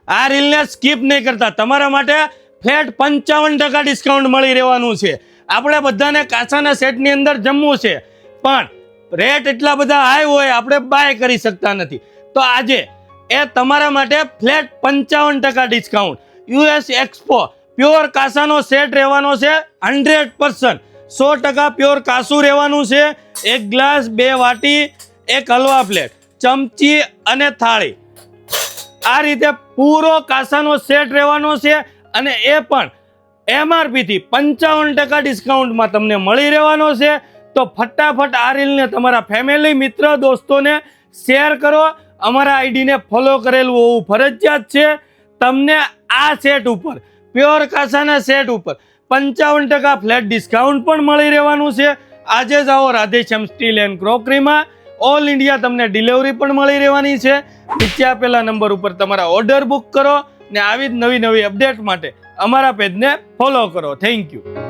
આ રીલને સ્કીપ નહીં કરતા. તમારા માટે ફ્લેટ 55% ડિસ્કાઉન્ટ મળી રહેવાનું છે. આપણે બધાને કાચાના સેટની અંદર જમવું છે, પણ રેટ એટલા બધા હાઈ હોય આપણે બાય કરી શકતા નથી. તો આજે એ તમારા માટે flat 55% discount. US expo pure કાસાનો સેટ રહેવાનો છે 100%. 100% પ્યોર કાસું રહેવાનું છે. એક ગ્લાસ, 2 વાટી, એક હલવા પ્લેટ, ચમચી અને થાળી. આ રીતે પૂરો કાસાનો સેટ રહેવાનો છે અને એ પણ MRP થી 55% ડિસ્કાઉન્ટમાં તમને મળી રહેવાનો છે. તો ફટાફટ આ રીલને તમારા ફેમિલી, મિત્ર, દોસ્તોને શેર કરો. અમારા આઈડીને ફોલો કરેલું હોવું ફરજિયાત છે. તમને આ સેટ ઉપર, પ્યોર કાસાના સેટ ઉપર 55% ફ્લેટ ડિસ્કાઉન્ટ પણ મળી રહેવાનું છે. આજે જ આવો રાધેશ્યામ સ્ટીલ એન્ડ ક્રોકરીમાં. ઓલ ઇન્ડિયા તમને ડિલિવરી પણ મળી રહેવાની છે. નીચે આપેલા નંબર ઉપર તમારા ઓર્ડર બુક કરો ને આવી જ નવી અપડેટ માટે અમારા પેજને ફોલો કરો. Thank you.